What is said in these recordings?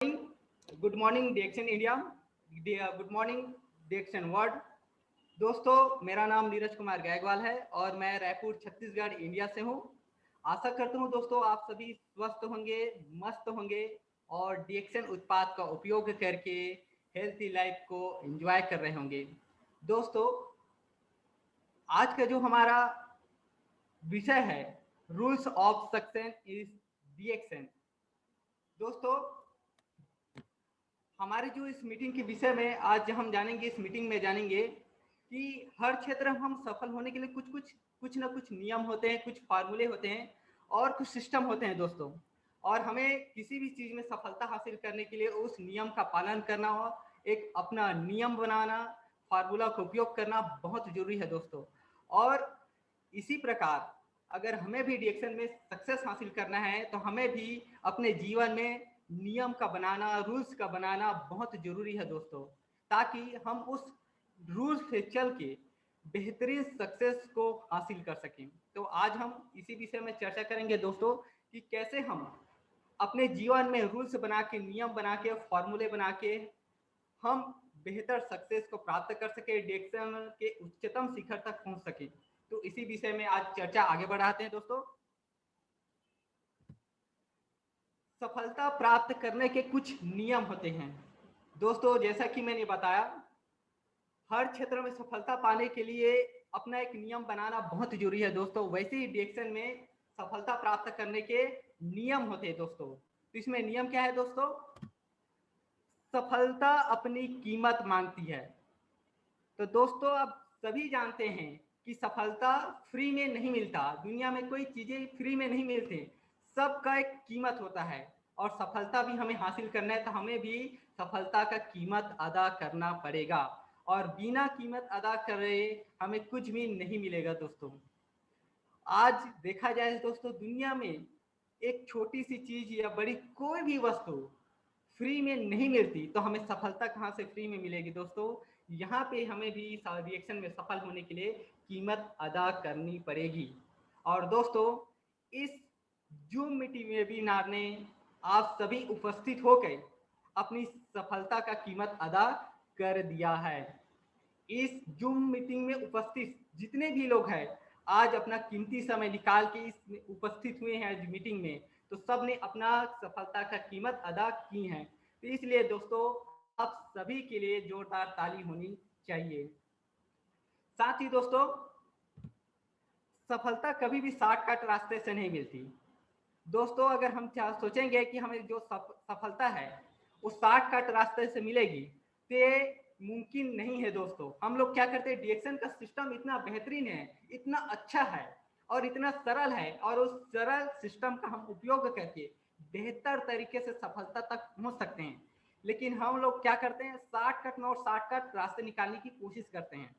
Good morning डिएक्शन India, good morning डिएक्शन world. दोस्तों, मेरा नाम नीरज कुमार गायकवाल है और मैं रायपुर छत्तीसगढ़ इंडिया से हूँ। आशा करता हूँ दोस्तों आप सभी स्वस्थ होंगे, मस्त होंगे और डिएक्शन उत्पाद का उपयोग करके हेल्थी लाइफ को एंजॉय कर रहे होंगे। दोस्तों, आज का जो हमारा विषय है रूल्स ऑफ सक्सेस इज डिएक्शन। दोस्तों, हमारे जो इस मीटिंग के विषय में आज हम जानेंगे, इस मीटिंग में जानेंगे कि हर क्षेत्र में हम सफल होने के लिए कुछ ना कुछ नियम होते हैं, कुछ फार्मूले होते हैं और कुछ सिस्टम होते हैं दोस्तों। और हमें किसी भी चीज़ में सफलता हासिल करने के लिए उस नियम का पालन करना हो, एक अपना नियम बनाना, फार्मूला का उपयोग करना बहुत जरूरी है दोस्तों। और इसी प्रकार अगर हमें भी डिएक्शन में सक्सेस हासिल करना है तो हमें भी अपने जीवन में नियम का बनाना, रूल्स का बनाना बहुत जरूरी है दोस्तों, ताकि हम उस रूल्स से चल के बेहतरीन सक्सेस को हासिल कर सकें। तो आज हम इसी विषय में चर्चा करेंगे दोस्तों कि कैसे हम अपने जीवन में रूल्स बना के, नियम बना के, फॉर्मूले बना के हम बेहतर सक्सेस को प्राप्त कर सके, डिएक्शन के उच्चतम शिखर तक पहुंच सके। तो इसी विषय में आज चर्चा आगे बढ़ाते हैं दोस्तों। सफलता प्राप्त करने के कुछ नियम होते हैं दोस्तों। जैसा कि मैंने बताया, हर क्षेत्र में सफलता पाने के लिए अपना एक नियम बनाना बहुत जरूरी है दोस्तों। वैसे ही डिएक्शन में सफलता प्राप्त करने के नियम होते हैं दोस्तों। तो इसमें नियम क्या है दोस्तों? सफलता अपनी कीमत मांगती है। तो दोस्तों, आप सभी जानते हैं कि सफलता फ्री में नहीं मिलता। दुनिया में कोई चीजें फ्री में नहीं मिलती, सबका एक कीमत होता है। और सफलता भी हमें हासिल करना है तो हमें भी सफलता का कीमत अदा करना पड़ेगा। और बिना कीमत अदा करे हमें कुछ भी नहीं मिलेगा दोस्तों। आज देखा जाए दोस्तों, दुनिया में एक छोटी सी चीज या बड़ी कोई भी वस्तु फ्री में नहीं मिलती, तो हमें सफलता कहाँ से फ्री में मिलेगी दोस्तों? यहाँ पे हमें भी रिएक्शन में सफल होने के लिए कीमत अदा करनी पड़ेगी। और दोस्तों, इस जूम मीटिंग वेबिनार ने आप सभी उपस्थित होकर अपनी सफलता का कीमत अदा कर दिया है। इस जूम मीटिंग में उपस्थित जितने भी लोग हैं, आज अपना कीमती समय निकाल के इस उपस्थित हुए हैं मीटिंग में, तो सब ने अपना सफलता का कीमत अदा की है। तो इसलिए दोस्तों, आप सभी के लिए जोरदार ताली होनी चाहिए। साथ ही दोस्तों, सफलता कभी भी शॉर्टकट रास्ते से नहीं मिलती दोस्तों। अगर हम सोचेंगे कि हमें जो सफलता है वो शॉर्टकट रास्ते से मिलेगी, तो ये मुमकिन नहीं है दोस्तों। हम लोग क्या करते हैं, डिएक्शन का सिस्टम इतना बेहतरीन है, इतना अच्छा है और इतना सरल है, और उस सरल सिस्टम का हम उपयोग करके बेहतर तरीके से सफलता तक पहुंच सकते हैं। लेकिन हम लोग क्या करते हैं, शॉर्टकट में और शॉर्टकट रास्ते निकालने की कोशिश करते हैं।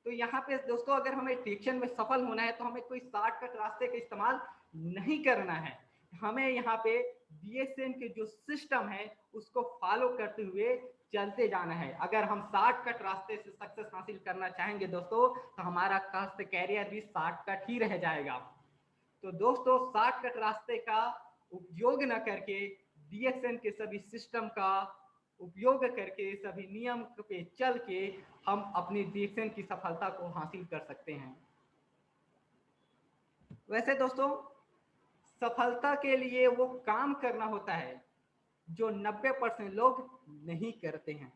तो यहाँ पे दोस्तों, अगर हमें डिएक्शन में सफल होना है तो हमें कोई शॉर्टकट रास्ते का इस्तेमाल नहीं करना है। हमें यहाँ पे डीएक्शन के जो सिस्टम है उसको फॉलो करते हुए चलते जाना है। अगर हम शॉर्टकट रास्ते से सक्सेस हासिल करना चाहेंगे दोस्तों, तो हमारा कास्ट कैरियर भी शॉर्टकट ही रह जाएगा। तो दोस्तों, शॉर्टकट रास्ते का उपयोग न करके डीएक्शन के सभी सिस्टम का उपयोग करके, सभी नियम पे चल के हम अपनी डीएक्शन की सफलता को हासिल कर सकते हैं। वैसे दोस्तों, सफलता के लिए वो काम करना होता है जो 90% लोग नहीं करते हैं।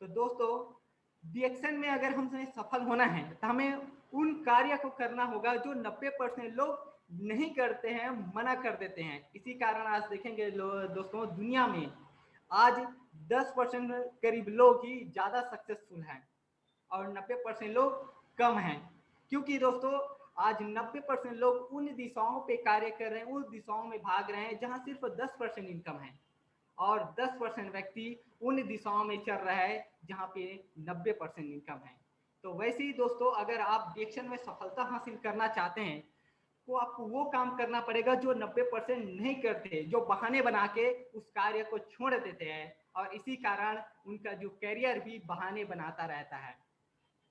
तो दोस्तों, डिएक्शन में अगर हमें सफल होना है तो हमें उन कार्य को करना होगा जो 90% लोग नहीं करते हैं, मना कर देते हैं। इसी कारण आज देखेंगे दोस्तों, दुनिया में आज 10% करीब लोग ही ज़्यादा सक्सेसफुल हैं और 90% लोग कम हैं। क्योंकि दोस्तों, आज 90% लोग उन दिशाओं पे कार्य कर रहे हैं, उन दिशाओं में भाग रहे हैं जहां सिर्फ 10% इनकम है, और 10% व्यक्ति उन दिशाओं में चल रहा है जहां पे 90% इनकम है। तो वैसे ही दोस्तों, अगर आप डिएक्शन में सफलता हासिल करना चाहते हैं तो आपको वो काम करना पड़ेगा जो 90% नहीं करते, जो बहाने बना के उस कार्य को छोड़ देते हैं, और इसी कारण उनका जो कैरियर भी बहाने बनाता रहता है।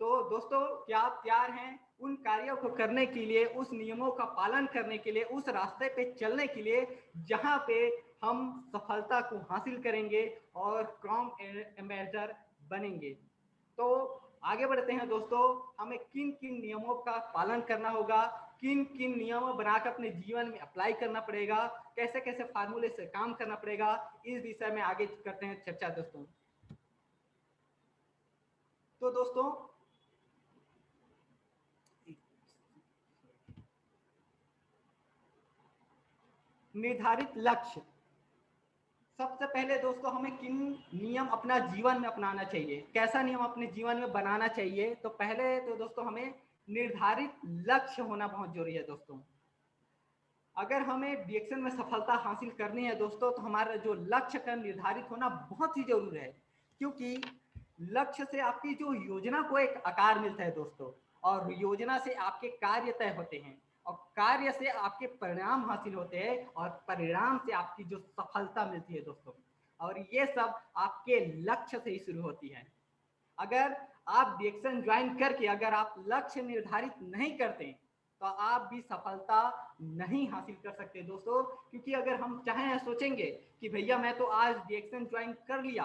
तो दोस्तों, क्या आप तैयार हैं उन कार्यों को करने के लिए, उस नियमों का पालन करने के लिए, उस रास्ते पे चलने के लिए जहां पे हम सफलता को हासिल करेंगे और कॉम एम्बेसडर बनेंगे। तो आगे बढ़ते हैं दोस्तों, हमें किन किन नियमों का पालन करना होगा, किन किन नियमों बनाकर अपने जीवन में अप्लाई करना पड़ेगा, कैसे कैसे फार्मूले से काम करना पड़ेगा, इस विषय में आगे करते हैं चर्चा दोस्तों। तो दोस्तों निर्धारित लक्ष्य, सबसे पहले दोस्तों हमें किन नियम अपना जीवन में अपनाना चाहिए, कैसा नियम अपने जीवन में बनाना चाहिए। तो पहले तो दोस्तों हमें निर्धारित लक्ष्य होना बहुत जरूरी है दोस्तों। अगर हमें डीएक्शन में सफलता हासिल करनी है दोस्तों, तो हमारा जो लक्ष्य का निर्धारित होना बहुत ही जरूरी है, क्योंकि लक्ष्य से आपकी जो योजना को एक आकार मिलता है दोस्तों, और योजना से आपके कार्य तय होते हैं, और कार्य से आपके परिणाम हासिल होते हैं, और परिणाम से आपकी जो सफलता मिलती है दोस्तों, और ये सब आपके लक्ष्य से ही शुरू होती है। अगर आप डीएक्शन ज्वाइन करके अगर आप लक्ष्य निर्धारित नहीं करते तो आप भी सफलता नहीं हासिल कर सकते दोस्तों। क्योंकि अगर हम चाहें सोचेंगे कि भैया मैं तो आज डीएक्शन ज्वाइन कर लिया,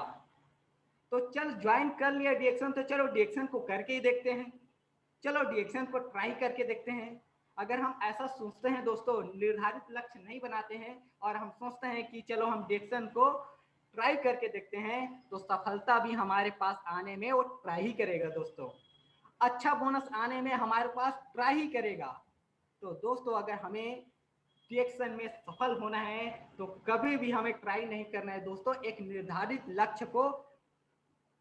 तो चल ज्वाइन कर लिया डीएक्शन, तो चलो डीएक्शन को करके ही देखते हैं, चलो डीएक्शन को ट्राई करके देखते हैं। अगर हम ऐसा सोचते हैं दोस्तों, निर्धारित लक्ष्य नहीं बनाते हैं और हम सोचते हैं कि चलो हम डीएक्शन को ट्राई करके देखते हैं, तो सफलता भी हमारे पास आने में वो ट्राई ही करेगा दोस्तों, अच्छा बोनस आने में हमारे पास ट्राई ही करेगा। तो दोस्तों अगर हमें डीएक्शन में सफल होना है तो कभी भी हमें ट्राई नहीं करना है दोस्तों, एक निर्धारित लक्ष्य को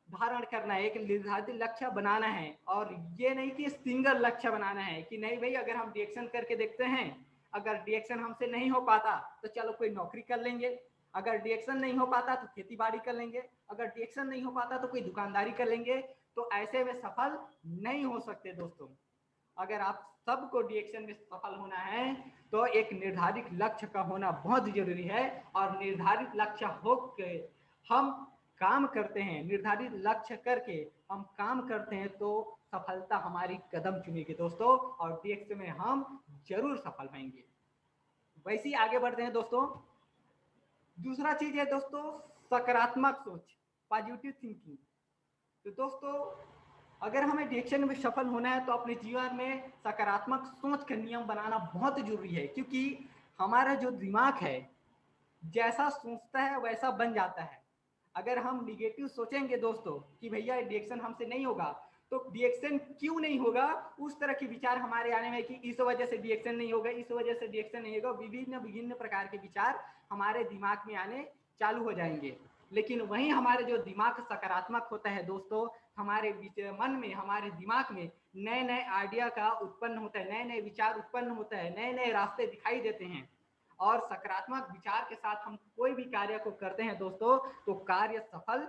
धारण करना है, एक निर्धारित लक्ष्य बनाना है। और ये नहीं कि सिंगल लक्ष्य बनाना है कि नहीं भाई अगर हम डीएक्शन करके देखते हैं, अगर डीएक्शन हमसे नहीं हो पाता तो चलो कोई नौकरी कर लेंगे, अगर डीएक्शन नहीं हो पाता तो खेती बाड़ी कर लेंगे, अगर डीएक्शन नहीं हो पाता तो कोई दुकानदारी कर लेंगे। तो ऐसे में सफल नहीं हो सकते दोस्तों। अगर आप सबको डीएक्शन में सफल होना है तो एक निर्धारित लक्ष्य का होना बहुत जरूरी है, और निर्धारित लक्ष्य हो के हम काम करते हैं, निर्धारित लक्ष्य करके हम काम करते हैं तो सफलता हमारी कदम चुनेगी दोस्तों, और डीएक्शन में हम जरूर सफल होंगे। वैसे ही आगे बढ़ते हैं दोस्तों। दूसरा चीज है दोस्तों सकारात्मक सोच, पॉजिटिव थिंकिंग। तो दोस्तों अगर हमें डीएक्शन में सफल होना है तो अपने जीवन में सकारात्मक सोच का नियम बनाना बहुत जरूरी है, क्योंकि हमारा जो दिमाग है जैसा सोचता है वैसा बन जाता है। अगर हम निगेटिव सोचेंगे दोस्तों कि भैया डीएक्शन हमसे नहीं होगा, तो डीएक्शन क्यों नहीं होगा उस तरह के विचार हमारे आने में कि इस वजह से डीएक्शन नहीं होगा, इस वजह से डीएक्शन नहीं होगा, विभिन्न विभिन्न प्रकार के विचार हमारे दिमाग में आने चालू हो जाएंगे। लेकिन वहीं हमारे जो दिमाग सकारात्मक होता है दोस्तों, हमारे मन में हमारे दिमाग में नए नए आइडिया का उत्पन्न होता है, नए नए विचार उत्पन्न होता है, नए नए रास्ते दिखाई देते हैं, और सकारात्मक विचार के साथ हम कोई भी कार्य को करते हैं दोस्तों तो कार्य सफल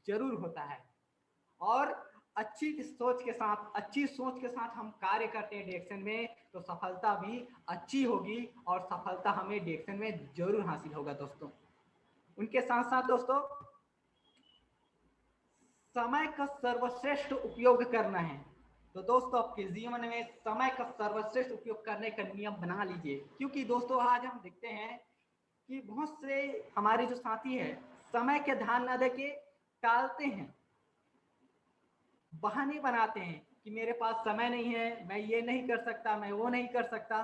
जरूर होता है। और अच्छी सोच के साथ हम कार्य करते हैं डायरेक्शन में तो सफलता भी अच्छी होगी, और सफलता हमें डायरेक्शन में जरूर हासिल होगा दोस्तों। उनके साथ साथ दोस्तों समय का सर्वश्रेष्ठ उपयोग करना है। तो दोस्तों आपके जीवन में समय का सर्वश्रेष्ठ उपयोग करने का नियम बना लीजिए, क्योंकि दोस्तों आज हम देखते हैं कि बहुत से हमारे जो साथी हैं समय के ध्यान न देके टालते हैं, बहाने बनाते हैं कि मेरे पास समय नहीं है, मैं ये नहीं कर सकता, मैं वो नहीं कर सकता,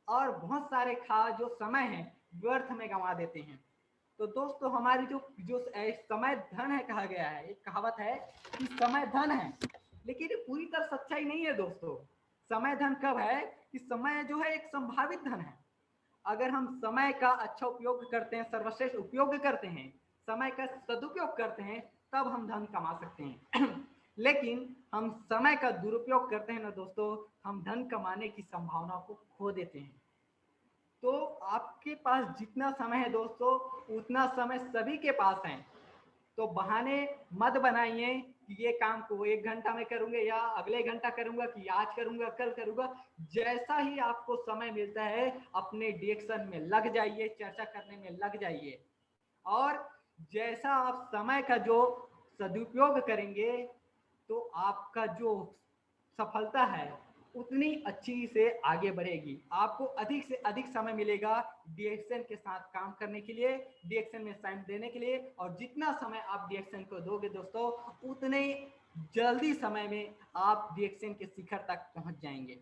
और बहुत सारे जो समय है व्यर्थ में गंवा देते हैं। तो दोस्तों हमारी जो जो समय धन है, कहा गया है, एक कहावत है कि समय धन है, लेकिन ये पूरी तरह सच्चाई नहीं है दोस्तों। समय धन कब है कि समय जो है एक संभावित धन है। अगर हम समय का अच्छा उपयोग करते हैं, सर्वश्रेष्ठ उपयोग करते हैं, समय का सदुपयोग करते हैं, तब हम धन कमा सकते हैं लेकिन हम समय का दुरुपयोग करते हैं ना दोस्तों, हम धन कमाने की संभावना को खो देते हैं। तो आपके पास जितना समय है दोस्तों उतना समय सभी के पास है, तो बहाने मत बनाइए कि ये काम को 1 घंटा में करूंगे या अगले घंटा करूंगा कि आज करूंगा कल करूंगा। जैसा ही आपको समय मिलता है अपने डायरेक्शन में लग जाइए, चर्चा करने में लग जाइए, और जैसा आप समय का जो सदुपयोग करेंगे तो आपका जो सफलता है उतनी अच्छी से आगे बढ़ेगी। आपको अधिक से अधिक समय मिलेगा डीएक्शन के साथ काम करने के लिए, डीएक्शन में टाइम देने के लिए, और जितना समय आप डीएक्शन को दोगे दोस्तों, उतने जल्दी समय में आप डीएक्शन के शिखर तक पहुंच जाएंगे।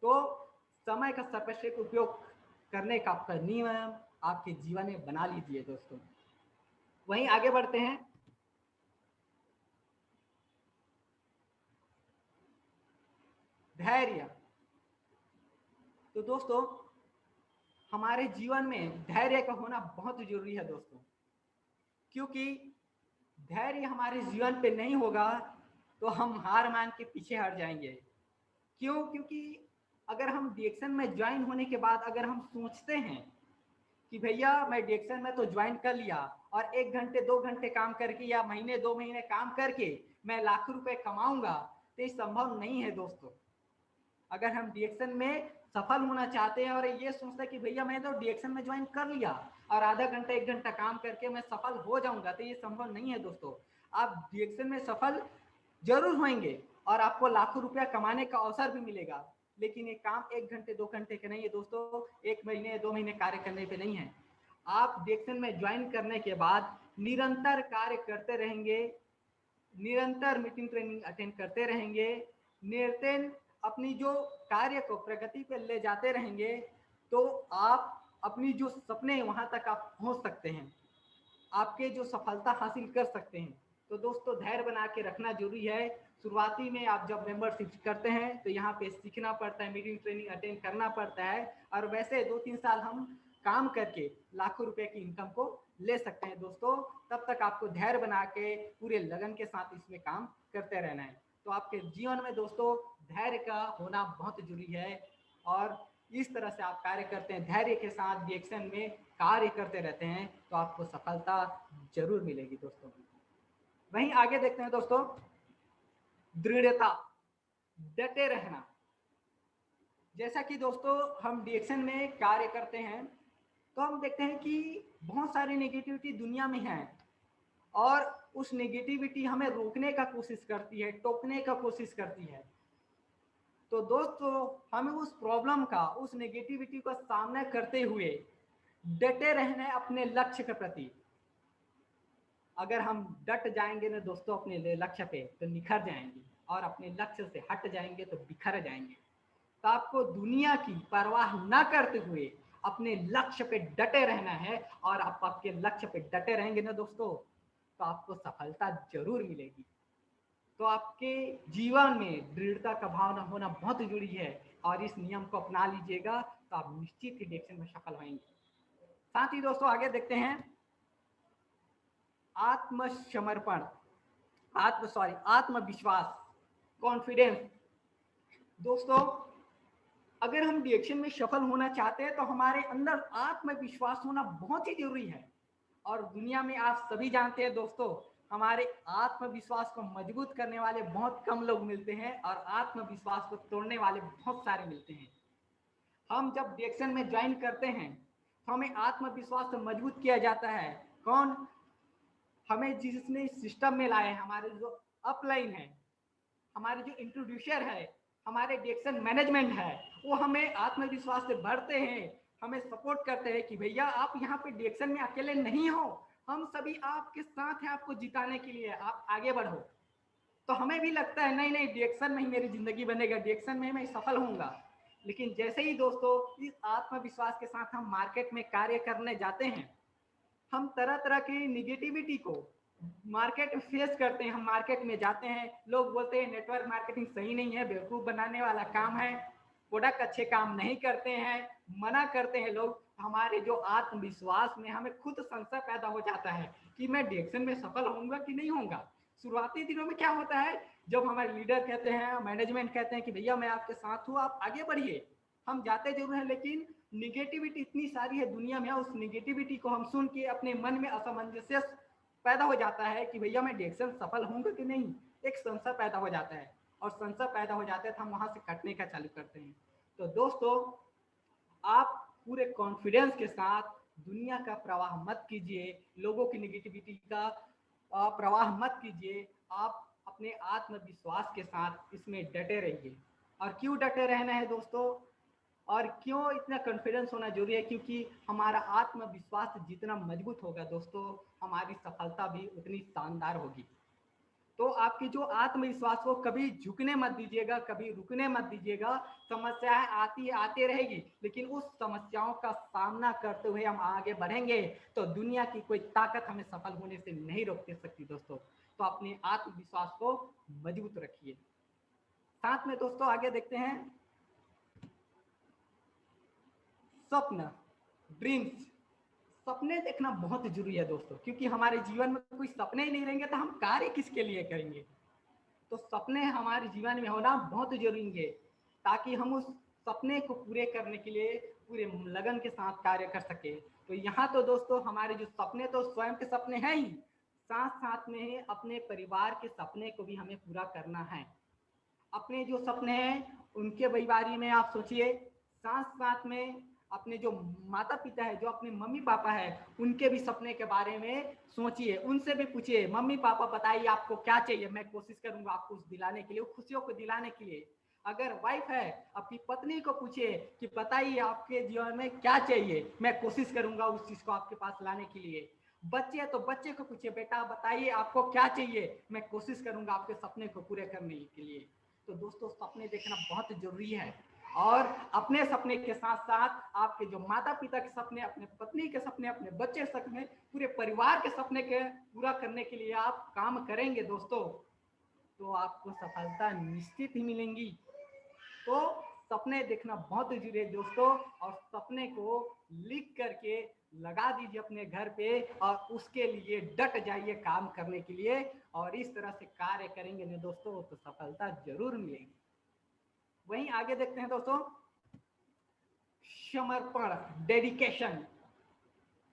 तो समय का सर्वश्रेष्ठ उपयोग करने का आपका नियम आपके जीवन में बना लीजिए दोस्तों। वहीं आगे बढ़ते हैं। धैर्य। तो दोस्तों हमारे जीवन में धैर्य का होना बहुत जरूरी है दोस्तों, क्योंकि धैर्य हमारे जीवन पे नहीं होगा तो हम हार मान के पीछे हट जाएंगे। क्यों? क्योंकि अगर हम डीएक्शन में ज्वाइन होने के बाद अगर हम सोचते हैं कि भैया मैं डीएक्शन में तो ज्वाइन कर लिया और 1 घंटे 2 घंटे काम करके या महीने 2 महीने काम करके मैं लाखों रुपए कमाऊंगा, तो ये संभव नहीं है दोस्तों। अगर हम डीएक्शन में सफल होना चाहते हैं और ये सोचते हैं कि भैया मैं तो डीएक्शन में ज्वाइन कर लिया और आधा घंटा 1 घंटा काम करके मैं सफल हो जाऊंगा, तो ये संभव नहीं है दोस्तों। आप डीएक्शन में सफल जरूर होंगे और आपको लाखों रुपया कमाने का अवसर भी मिलेगा, लेकिन ये काम 1 घंटे 2 घंटे के नहीं है दोस्तों, 1 महीने 2 महीने कार्य करने पे नहीं है। आप डीएक्शन में ज्वाइन करने के बाद निरंतर कार्य करते रहेंगे, निरंतर मीटिंग ट्रेनिंग अटेंड करते रहेंगे, निरंतर अपनी जो कार्य को प्रगति पे ले जाते रहेंगे, तो आप अपनी जो सपने वहां तक आप पहुंच सकते हैं, आपके जो सफलता हासिल कर सकते हैं। तो दोस्तों धैर्य बना के रखना जरूरी है। शुरुआती में आप जब मेंबरशिप करते हैं तो यहाँ पे सीखना पड़ता है, मीटिंग ट्रेनिंग अटेंड करना पड़ता है, और वैसे 2-3 साल हम काम करके लाखों रुपए की इनकम को ले सकते हैं दोस्तों। तब तक आपको धैर्य बना के पूरे लगन के साथ इसमें काम करते रहना है। तो आपके जीवन में दोस्तों धैर्य का होना बहुत जरूरी है, और इस तरह से आप कार्य करते हैं, धैर्य के साथ डीएक्शन में कार्य करते रहते हैं, तो आपको सफलता जरूर मिलेगी दोस्तों। वहीं आगे देखते हैं दोस्तों, दृढ़ता, डटे रहना। जैसा कि दोस्तों हम डीएक्शन में कार्य करते हैं तो हम देखते हैं कि बहुत सारी नेगेटिविटी दुनिया में है, और उस नेगेटिविटी हमें रोकने का कोशिश करती है, टोकने का कोशिश करती है। तो दोस्तों हमें उस प्रॉब्लम का, उस नेगेटिविटी का सामना करते हुए डटे रहना है अपने लक्ष्य के प्रति। अगर हम डट जाएंगे ना दोस्तों अपने लक्ष्य पे, तो निखर जाएंगे, और अपने लक्ष्य से हट जाएंगे तो बिखर जाएंगे। तो आपको दुनिया की परवाह न करते हुए अपने लक्ष्य पे डटे रहना है, और आप आपके लक्ष्य पे डटे रहेंगे ना दोस्तों, तो आपको सफलता जरूर मिलेगी। तो आपके जीवन में दृढ़ता का भावना होना बहुत जरूरी है, और इस नियम को अपना लीजिएगा तो आप निश्चित ही डीएक्शन में सफल होंगे। साथ ही दोस्तों आगे देखते हैं, आत्मसमर्पण, आत्मविश्वास, कॉन्फिडेंस। दोस्तों अगर हम डीएक्शन में सफल होना चाहते हैं तो हमारे अंदर आत्मविश्वास होना बहुत ही जरूरी है। और दुनिया में आप सभी जानते हैं दोस्तों, हमारे आत्मविश्वास को मजबूत करने वाले बहुत कम लोग मिलते हैं, और आत्मविश्वास को तोड़ने वाले बहुत सारे मिलते हैं। हम जब डीएक्शन में ज्वाइन करते हैं तो हमें आत्मविश्वास से मजबूत किया जाता है। कौन? हमें जिसने सिस्टम में लाए, हमारे जो अपलाइन है, हमारे जो इंट्रोड्यूसर है, हमारे डीएक्शन मैनेजमेंट है, वो हमें आत्मविश्वास से भरते हैं, हमें सपोर्ट करते हैं कि भैया आप यहाँ पे डीएक्शन में अकेले नहीं हो, हम सभी आपके साथ हैं आपको जिताने के लिए, आप आगे बढ़ो। तो हमें भी लगता है नहीं नहीं डीएक्शन में ही मेरी जिंदगी बनेगा, डीएक्शन में ही मैं सफल होऊंगा। लेकिन जैसे ही दोस्तों इस आत्मविश्वास के साथ हम मार्केट में कार्य करने जाते हैं, हम तरह तरह की निगेटिविटी को मार्केट में फेस करते हैं। हम मार्केट में जाते हैं, लोग बोलते हैं नेटवर्क मार्केटिंग सही नहीं है, बेवकूफ बनाने वाला काम है, प्रोडक्ट अच्छे काम नहीं करते हैं, मना करते हैं लोग। हमारे जो आत्मविश्वास में हमें खुद संशय पैदा हो जाता है कि मैं डीएक्शन में सफल होऊंगा कि नहीं होऊंगा। शुरुआती दिनों में क्या होता है, जब हमारे लीडर कहते हैं, मैनेजमेंट कहते हैं कि भैया मैं आपके साथ हूँ, आप आगे बढ़िए, हम जाते जरूर हैं, लेकिन निगेटिविटी इतनी सारी है दुनिया में, उस निगेटिविटी को हम सुन के अपने मन में असमंजस्य पैदा हो जाता है कि भैया मैं डीएक्शन सफल होऊंगा कि नहीं, एक संशय पैदा हो जाता है, और संशय पैदा हो जाता है तो हम वहां से कटने का चालू करते हैं। तो दोस्तों आप पूरे कॉन्फिडेंस के साथ दुनिया का प्रवाह मत कीजिए, लोगों की निगेटिविटी का प्रवाह मत कीजिए, आप अपने आत्मविश्वास के साथ इसमें डटे रहिए। और क्यों डटे रहना है दोस्तों, और क्यों इतना कॉन्फिडेंस होना जरूरी है? क्योंकि हमारा आत्मविश्वास जितना मजबूत होगा दोस्तों, हमारी सफलता भी उतनी शानदार होगी। तो आपकी जो आत्मविश्वास को कभी झुकने मत दीजिएगा, कभी रुकने मत दीजिएगा। समस्याएं आती आते रहेगी, लेकिन उस समस्याओं का सामना करते हुए हम आगे बढ़ेंगे तो दुनिया की कोई ताकत हमें सफल होने से नहीं रोक सकती दोस्तों। तो अपने आत्मविश्वास को मजबूत रखिए। साथ में दोस्तों आगे देखते हैं, स्वप्न, ड्रीम्स। सपने देखना बहुत जरूरी है दोस्तों, क्योंकि हमारे जीवन में कोई सपने ही नहीं रहेंगे तो हम कार्य किसके लिए करेंगे? तो सपने हमारे जीवन में होना बहुत जरूरी है, ताकि हम उस सपने को पूरे करने के लिए पूरे लगन के साथ कार्य कर सके। तो यहाँ तो दोस्तों हमारे जो सपने तो स्वयं के सपने हैं ही, साथ साथ में अपने परिवार के सपने को भी हमें पूरा करना है। अपने जो सपने हैं उनके बारे में आप सोचिए, साथ साथ में अपने जो माता पिता है, जो अपने मम्मी पापा है, उनके भी सपने के बारे में सोचिए। उनसे भी पूछिए, मम्मी पापा बताइए आपको क्या चाहिए, मैं कोशिश करूंगा आपको उस दिलाने के लिए, खुशियों को दिलाने के लिए। अगर वाइफ है, अपनी पत्नी को पूछिए कि बताइए आपके जीवन में क्या चाहिए, मैं कोशिश करूंगा उस चीज को आपके पास लाने के लिए। बच्चे तो बच्चे को पूछिए, बेटा बताइए आपको क्या चाहिए, मैं कोशिश करूंगा आपके सपने को पूरे करने के लिए। तो दोस्तों सपने देखना बहुत जरूरी है, और अपने सपने के साथ साथ आपके जो माता पिता के सपने, अपने पत्नी के सपने, अपने बच्चे के सपने, पूरे परिवार के सपने के पूरा करने के लिए आप काम करेंगे दोस्तों, तो आपको सफलता निश्चित ही मिलेंगी। तो सपने देखना बहुत जरूरी है दोस्तों, और सपने को लिख करके लगा दीजिए अपने घर पे, और उसके लिए डट जाइए काम करने के लिए। और इस तरह से कार्य करेंगे ना दोस्तों, तो सफलता जरूर मिलेगी। वहीं आगे देखते हैं दोस्तों, समर्पण, डेडिकेशन।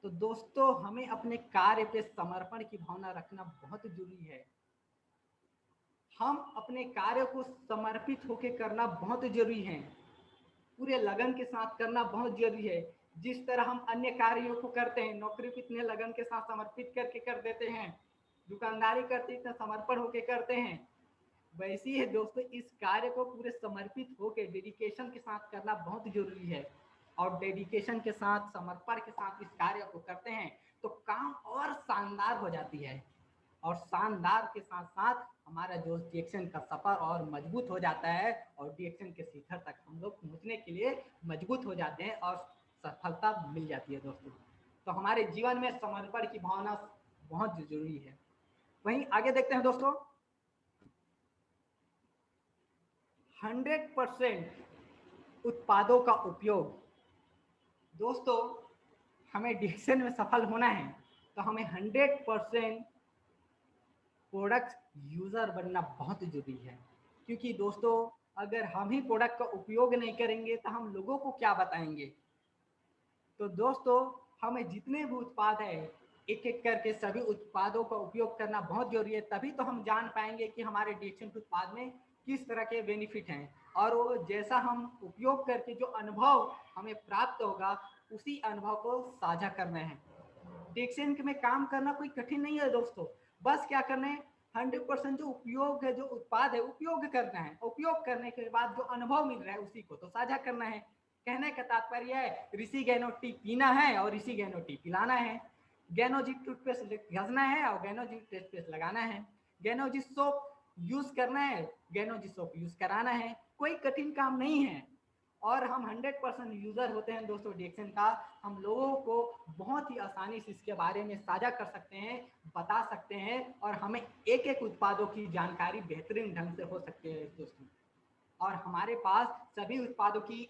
तो दोस्तों हमें अपने कार्य पे समर्पण की भावना रखना बहुत जरूरी है। हम अपने कार्य को समर्पित होकर करना बहुत जरूरी है, पूरे लगन के साथ करना बहुत जरूरी है। जिस तरह हम अन्य कार्यों को करते हैं, नौकरी को इतने लगन के साथ समर्पित करके कर देते हैं, दुकानदारी करते इतना समर्पण होके करते हैं, वैसे ही है दोस्तों इस कार्य को पूरे समर्पित होकर डेडिकेशन के साथ करना बहुत जरूरी है। और डेडिकेशन के साथ, समर्पण के साथ इस कार्य को करते हैं तो काम और शानदार हो जाती है, और शानदार के साथ साथ हमारा जो डिएक्शन का सफर और मजबूत हो जाता है, और डिएक्शन के शिखर तक हम लोग पहुंचने के लिए मजबूत हो जाते हैं और सफलता मिल जाती है दोस्तों। तो हमारे जीवन में समर्पण की भावना बहुत जरूरी है। वहीं आगे देखते हैं दोस्तों, 100% उत्पादों का उपयोग। दोस्तों हमें डिएक्शन में सफल होना है तो हमें 100% प्रोडक्ट यूजर बनना बहुत जरूरी है। क्योंकि दोस्तों अगर हम ही प्रोडक्ट का उपयोग नहीं करेंगे तो हम लोगों को क्या बताएंगे? तो दोस्तों हमें जितने भी उत्पाद है, एक एक करके सभी उत्पादों का उपयोग करना बहुत जरूरी है। तभी तो हम जान पाएंगे कि हमारे डिएक्शन के उत्पाद में किस तरह के बेनिफिट हैं, और वो जैसा हम उपयोग करके जो अनुभव हमें प्राप्त होगा, उसी अनुभव को साझा करना है। डिएक्शन में काम करना कोई कठिन नहीं है दोस्तों, बस क्या करना है, 100% जो उपयोग है, जो उत्पाद है उपयोग करना है, उपयोग करने के बाद जो अनुभव मिल रहा है उसी को तो साझा करना है। कहने का तात्पर्य है, ऋषि गैनो टी पीना है और ऋषि गैनो टी पिलाना है, गैनोजी टूथपेस्ट घसना है और गैनोजी टूथपेस्ट लगाना है, गैनोजी सोप यूज करना है, गैनोजी सोप यूज कराना है। कोई कठिन काम नहीं है, और हम 100% यूजर होते हैं दोस्तों डिएक्शन का। हम लोगों को बहुत ही आसानी से इसके बारे में साझा कर सकते हैं, बता सकते हैं, और हमें एक एक उत्पादों की जानकारी बेहतरीन ढंग से हो सकती है दोस्तों। और हमारे पास सभी उत्पादों की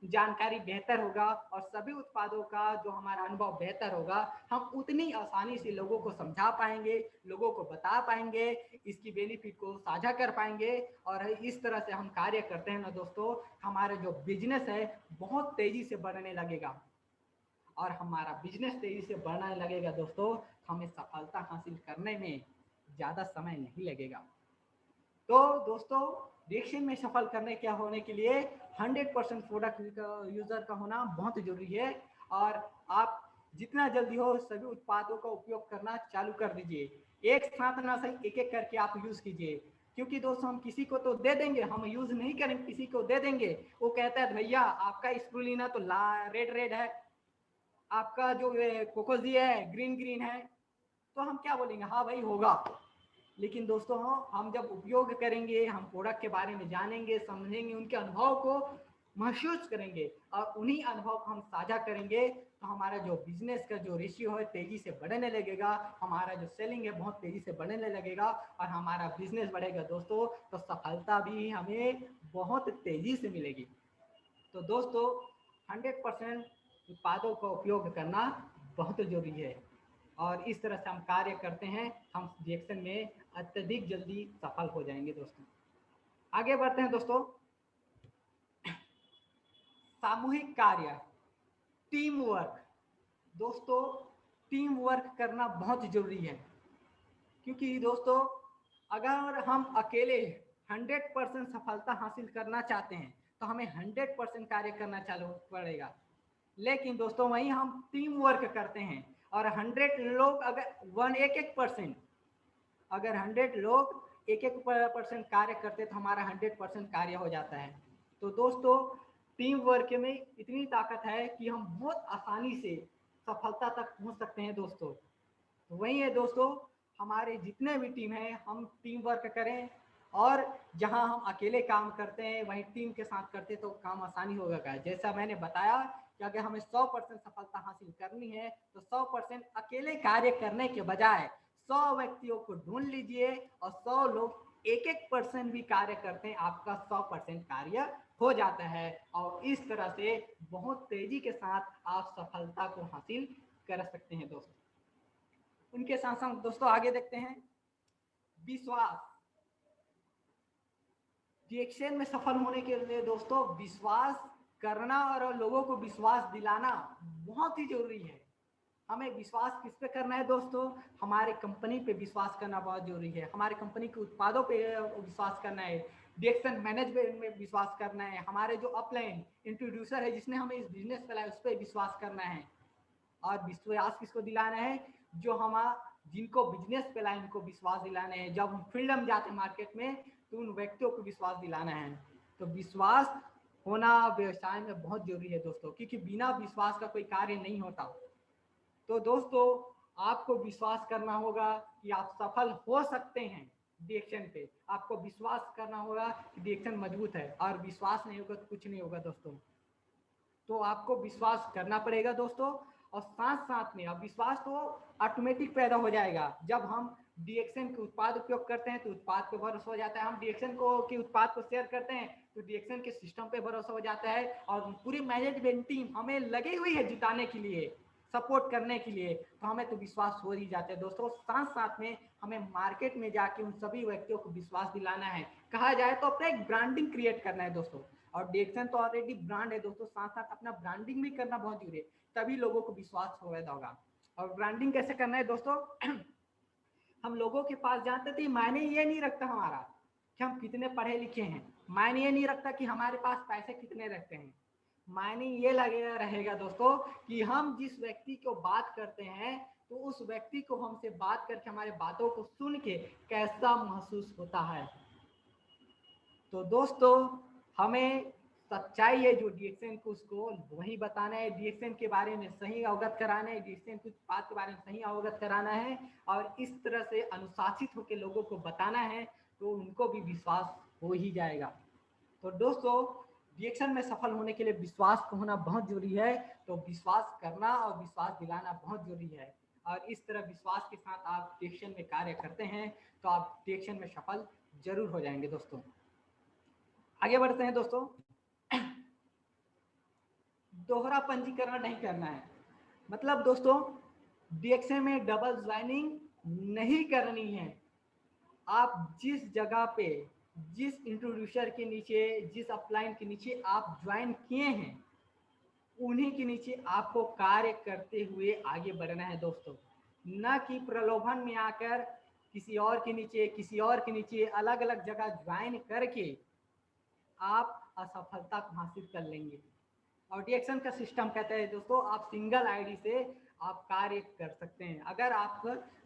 जानकारी बेहतर होगा, और सभी उत्पादों का जो हमारा अनुभव बेहतर होगा, हम उतनी आसानी से लोगों को समझा पाएंगे, लोगों को बता पाएंगे, इसकी बेनिफिट को साझा कर पाएंगे। और इस तरह से हम कार्य करते हैं ना दोस्तों, हमारा जो बिजनेस है बहुत तेजी से बढ़ने लगेगा, और हमारा बिजनेस तेजी से बढ़ने लगेगा दोस्तों, हमें सफलता हासिल करने में ज़्यादा समय नहीं लगेगा। तो दोस्तों डिएक्शन में सफल करने क्या होने के लिए 100% प्रोडक्ट यूजर का होना बहुत जरूरी है। और आप जितना जल्दी हो सभी उत्पादों का उपयोग करना चालू कर दीजिए, एक साथ ना सही एक एक करके आप यूज कीजिए। क्योंकि दोस्तों हम किसी को तो दे देंगे, हम यूज नहीं करेंगे, किसी को दे देंगे, वो कहता है भैया आपका स्प्रुलिना तो रेड रेड है, आपका जो कोकोजी है ग्रीन ग्रीन है, तो हम क्या बोलेंगे, हाँ भाई होगा। लेकिन दोस्तों हम जब उपयोग करेंगे, हम प्रोडक्ट के बारे में जानेंगे, समझेंगे, उनके अनुभव को महसूस करेंगे और उन्हीं अनुभव को हम साझा करेंगे, तो हमारा जो बिजनेस का जो रेशियो है तेजी से बढ़ने लगेगा, हमारा जो सेलिंग है बहुत तेजी से बढ़ने लगेगा और हमारा बिजनेस बढ़ेगा दोस्तों, तो सफलता भी हमें बहुत तेजी से मिलेगी। तो दोस्तों 100% उत्पादों का उपयोग करना बहुत जरूरी है और इस तरह से हम कार्य करते हैं, हम रिएक्शन में अत्यधिक जल्दी सफल हो जाएंगे दोस्तों। आगे बढ़ते हैं दोस्तों। सामूहिक कार्य, टीम वर्क। दोस्तों टीम वर्क करना बहुत जरूरी है, क्योंकि दोस्तों अगर हम अकेले 100% सफलता हासिल करना चाहते हैं तो हमें 100% कार्य करना चालू पड़ेगा। लेकिन दोस्तों वहीं हम टीम वर्क करते हैं और 100 लोग अगर 1-1% अगर 100 लोग 1-1% कार्य करते तो हमारा 100% कार्य हो जाता है। तो दोस्तों टीम वर्क में इतनी ताकत है कि हम बहुत आसानी से सफलता तक पहुंच सकते हैं दोस्तों। तो वही है दोस्तों, हमारे जितने भी टीम हैं हम टीम वर्क करें, और जहां हम अकेले काम करते हैं वहीं टीम के साथ करते तो काम आसानी होगा। जैसा मैंने बताया कि अगर हमें 100% सफलता हासिल करनी है तो 100% अकेले कार्य करने के बजाय 100 व्यक्तियों को ढूंढ लीजिए और 100 लोग 1-1% भी कार्य करते हैं, आपका 100% कार्य हो जाता है और इस तरह से बहुत तेजी के साथ आप सफलता को हासिल कर सकते हैं दोस्तों। उनके साथ साथ दोस्तों आगे देखते हैं विश्वास। रिएक्शन में सफल होने के लिए दोस्तों विश्वास करना और लोगों को विश्वास दिलाना बहुत ही जरूरी है। हमें विश्वास किस पे करना है दोस्तों, हमारे कंपनी पे विश्वास करना बहुत जरूरी है, हमारे कंपनी के उत्पादों पे विश्वास करना है, रिएक्शन मैनेजमेंट में विश्वास करना है, हमारे जो अपलाइन इंट्रोड्यूसर है जिसने हमें इस बिजनेस चलाया उस पर विश्वास करना है। और विश्वास किसको दिलाना है, जो हम जिनको बिजनेस पे लाइन को विश्वास दिलाना है। जब हम फील्ड में जाते हैं मार्केट में तो उन व्यक्तियों को विश्वास दिलाना है। तो विश्वास होना व्यवसाय में बहुत जरूरी है दोस्तों, क्योंकि बिना विश्वास का कोई कार्य नहीं होता। तो दोस्तों आपको विश्वास करना होगा कि आप सफल हो सकते हैं। रिएक्शन पे आपको विश्वास करना होगा कि रिएक्शन मजबूत है, और विश्वास नहीं होगा तो कुछ नहीं होगा दोस्तों। तो आपको विश्वास करना पड़ेगा दोस्तों, और साथ साथ में अब विश्वास तो ऑटोमेटिक पैदा हो जाएगा। जब हम रिएक्शन के उत्पाद उपयोग करते हैं तो उत्पाद पे भरोसा हो जाता है, हम रिएक्शन को के उत्पाद को शेयर करते हैं तो रिएक्शन के सिस्टम पे भरोसा हो जाता है, और पूरी मैनेजमेंट टीम हमें लगी हुई है जिताने के लिए, सपोर्ट करने के लिए, तो हमें तो विश्वास हो ही जाते हैं दोस्तों। साथ साथ में हमें मार्केट में जाके उन सभी व्यक्तियों को विश्वास दिलाना है, कहा जाए तो अपना एक ब्रांडिंग क्रिएट करना है दोस्तों। और रिएक्शन तो ऑलरेडी ब्रांड है दोस्तों, साथ साथ अपना ब्रांडिंग भी करना बहुत जरूरी है, तभी लोगों को विश्वास होगा। और ब्रांडिंग कैसे करना है दोस्तों हम लोगों के पास जाते थे, मायने ये नहीं रखता हमारा कि हम कितने पढ़े लिखे हैं, मायने ये नहीं रखता कि हमारे पास पैसे कितने रखते हैं, मायने ये लगेगा रहेगा दोस्तों कि हम जिस व्यक्ति को बात करते हैं तो उस व्यक्ति को हमसे बात करके हमारे बातों को सुन के कैसा महसूस होता है। तो दोस्तों हमें सच्चाई है जो रिएक्शन को उसको वही बताना है, रिएक्शन के बारे में सही अवगत कराना है, रिएक्शन की बात के बारे में सही अवगत कराना है, और इस तरह से अनुशासित होकर लोगों को बताना है, तो उनको भी विश्वास हो ही जाएगा। तो दोस्तों रिएक्शन में सफल होने के लिए विश्वास को होना बहुत जरूरी है, तो विश्वास करना और विश्वास दिलाना बहुत जरूरी है, और इस तरह विश्वास के साथ आप रिएक्शन में कार्य करते हैं तो आप रिएक्शन में सफल जरूर हो जाएंगे दोस्तों। आगे बढ़ते हैं दोस्तों। दोहरा पंजीकरण नहीं करना है, मतलब दोस्तों रिएक्शन में डबल ज्वाइनिंग नहीं करनी है। आप जिस जगह पे जिस इंट्रोड्यूसर के नीचे जिस अपलाइन के नीचे आप ज्वाइन किए हैं उन्हीं के नीचे आपको कार्य करते हुए आगे बढ़ना है दोस्तों, न कि प्रलोभन में आकर किसी और के नीचे किसी और के नीचे अलग अलग जगह ज्वाइन करके आप असफलता को हासिल कर लेंगे। और रिएक्शन का सिस्टम कहते हैं दोस्तों, आप सिंगल आईडी से आप कार्य कर सकते हैं। अगर आप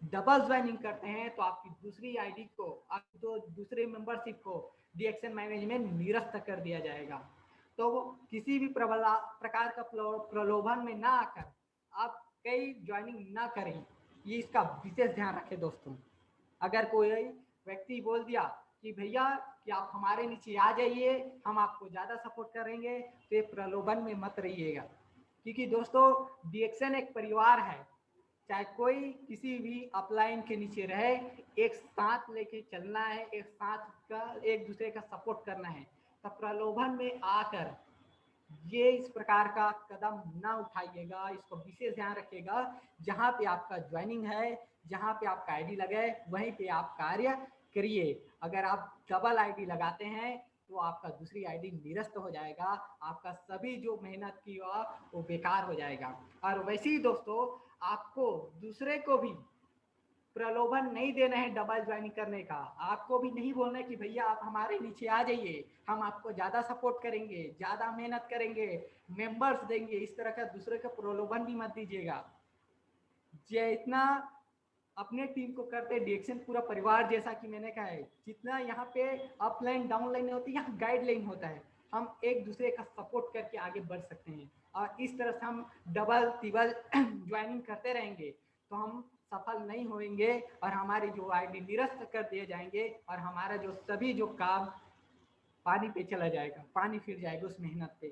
डबल ज्वाइनिंग करते हैं तो आपकी दूसरी आईडी को, आप जो दूसरे मेंबरशिप को डीएक्सन मैनेजमेंट निरस्त कर दिया जाएगा। तो किसी भी प्रकार का प्रलोभन में ना आकर आप कई ज्वाइनिंग ना करें, ये इसका विशेष ध्यान रखें दोस्तों। अगर कोई व्यक्ति बोल दिया कि भैया कि आप हमारे नीचे आ जाइए, हम आपको ज़्यादा सपोर्ट करेंगे, तो ये प्रलोभन में मत रहिएगा। क्योंकि दोस्तों डीएक्सन एक परिवार है, चाहे कोई किसी भी अपलाइन के नीचे रहे, एक साथ लेके चलना है, एक साथ का एक दूसरे का सपोर्ट करना है। तो प्रलोभन में आकर ये इस प्रकार का कदम ना उठाइएगा, इसको विशेष ध्यान रखिएगा। जहाँ पे आपका ज्वाइनिंग है, जहाँ पे आपका आईडी लगे, वहीं पे आप कार्य करिए। अगर आप डबल आईडी लगाते हैं तो आपका दूसरी आईडी निरस्त हो जाएगा, आपका सभी जो मेहनत की वो बेकार हो जाएगा। और वैसे ही दोस्तों आपको दूसरे को भी प्रलोभन नहीं देना है डबल ज्वाइनिंग करने का। आपको भी नहीं बोलना है कि भैया आप हमारे नीचे आ जाइए, हम आपको ज़्यादा सपोर्ट करेंगे, ज़्यादा मेहनत करेंगे, मेंबर्स देंगे। इस तरह का दूसरे का प्रलोभन भी मत दीजिएगा। जितना अपने टीम को करते डीएक्सन पूरा परिवार, जैसा कि मैंने कहा है, जितना यहाँ पे अपलाइन डाउनलाइन होती है, यहाँ गाइडलाइन होता है। हम एक दूसरे का सपोर्ट करके आगे बढ़ सकते हैं। और इस तरह से हम डबल ट्रिबल ज्वाइनिंग करते रहेंगे तो हम सफल नहीं होंगे और हमारी जो आईडी निरस्त कर दिए जाएंगे और हमारा जो सभी जो काम पानी पे चला जाएगा, पानी फिर जाएगा उस मेहनत पे।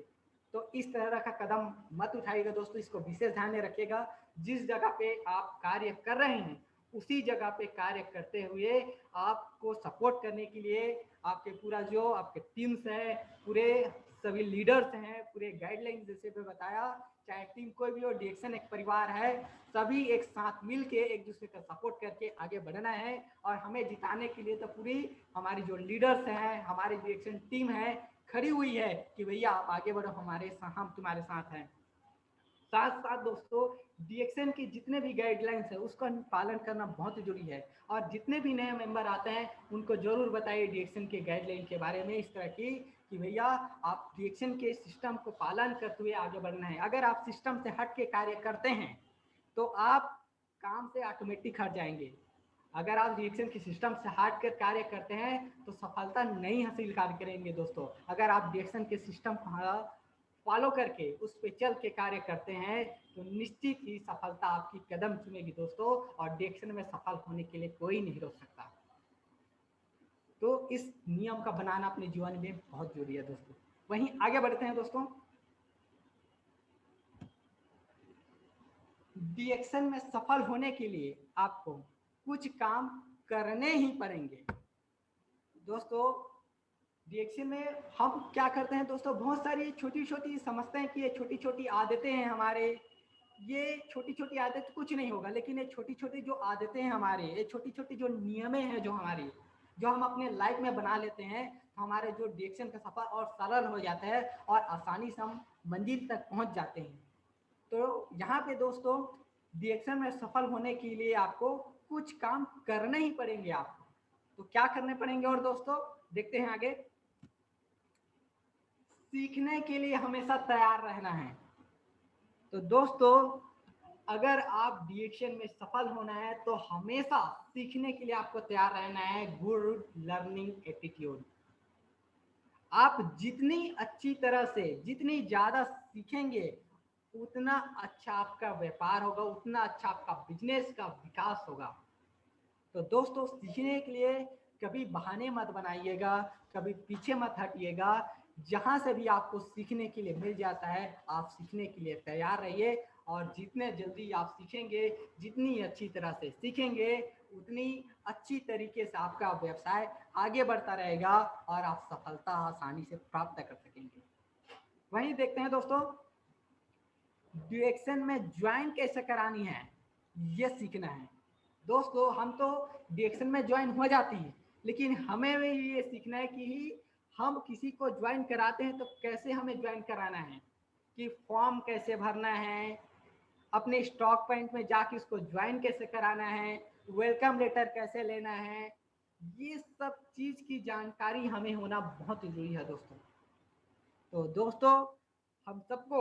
तो इस तरह का कदम मत उठाइएगा दोस्तों, इसको विशेष ध्यान में रखिएगा। जिस जगह पे आप कार्य कर रहे हैं उसी जगह पे कार्य करते हुए आपको सपोर्ट करने के लिए आपके पूरा जो आपके टीम्स है, पूरे सभी लीडर्स हैं, पूरे गाइडलाइन जैसे मैं बताया, चाहे टीम कोई भी हो, डीएक्सन एक परिवार है, सभी एक साथ मिल के एक दूसरे का सपोर्ट करके आगे बढ़ना है। और हमें जिताने के लिए तो पूरी हमारी जो लीडर्स हैं, हमारी डीएक्सन टीम है, खड़ी हुई है कि भैया आप आगे बढ़ो, हम तुम्हारे साथ हैं। साथ साथ दोस्तों डीएक्सन की जितने भी गाइडलाइंस है उसका पालन करना बहुत जरूरी है। और जितने भी नए मेंबर आते हैं उनको जरूर बताइए डीएक्सन के गाइडलाइन के बारे में, इस तरह की कि भैया आप डीएक्सन के सिस्टम को पालन करते हुए आगे बढ़ना है। अगर आप सिस्टम से हट के कार्य करते हैं तो आप काम से ऑटोमेटिक हट जाएंगे। अगर आप डीएक्सन के सिस्टम से हट कर कार्य करते हैं तो सफलता नहीं हासिल कर करेंगे दोस्तों। अगर आप डीएक्सन के सिस्टम को फॉलो करके उस पर चल के कार्य करते हैं तो निश्चित ही सफलता आपकी कदम चुमेगी दोस्तों, और डीएक्सन में सफल होने के लिए कोई नहीं रोक सकता। तो इस नियम का बनाना अपने जीवन में बहुत जरूरी है दोस्तों। वहीं आगे बढ़ते हैं दोस्तों, डीएक्सन में सफल होने के लिए आपको कुछ काम करने ही पड़ेंगे दोस्तों। डीएक्सन में हम क्या करते हैं दोस्तों, बहुत सारी छोटी छोटी समझते हैं कि ये छोटी छोटी आदतें हैं हमारे, ये छोटी छोटी आदत कुछ नहीं होगा, लेकिन ये छोटी छोटी जो आदतें हैं हमारे, ये छोटी छोटी जो नियमें हैं जो हमारी, जो हम अपने लाइफ में बना लेते हैं, तो हमारे जो डीएक्सन का सफर और सरल हो जाता है और आसानी से हम मंजिल तक पहुंच जाते हैं। तो यहाँ पे दोस्तों डीएक्सन में सफल होने के लिए आपको कुछ काम करने ही पड़ेंगे आपको। तो क्या करने पड़ेंगे और दोस्तों देखते हैं आगे। सीखने के लिए हमेशा तैयार रहना है। तो दोस्तों अगर आप डीएक्सन में सफल होना है तो हमेशा सीखने के लिए आपको तैयार रहना है। Good learning attitude. आप जितनी अच्छी तरह से, जितनी ज्यादा सीखेंगे उतना अच्छा आपका व्यापार होगा, उतना अच्छा आपका बिजनेस का विकास होगा। तो दोस्तों सीखने के लिए कभी बहाने मत बनाइएगा, कभी पीछे मत हटिएगा। जहाँ से भी आपको सीखने के लिए मिल जाता है आप सीखने के लिए तैयार रहिए। और जितने जल्दी आप सीखेंगे, जितनी अच्छी तरह से सीखेंगे, उतनी अच्छी तरीके से आपका व्यवसाय आगे बढ़ता रहेगा और आप सफलता आसानी से प्राप्त कर सकेंगे। वहीं देखते हैं दोस्तों डीएक्सन में ज्वाइन कैसे करानी है, ये सीखना है। दोस्तों हम तो डीएक्सन में ज्वाइन हो जाती है, लेकिन हमें भी ये सीखना है कि हम किसी को ज्वाइन कराते हैं तो कैसे हमें ज्वाइन कराना है, कि फॉर्म कैसे भरना है, अपने स्टॉक पॉइंट में जाके उसको ज्वाइन कैसे कराना है, वेलकम लेटर कैसे लेना है, ये सब चीज की जानकारी हमें होना बहुत जरूरी है दोस्तों। तो दोस्तों हम सबको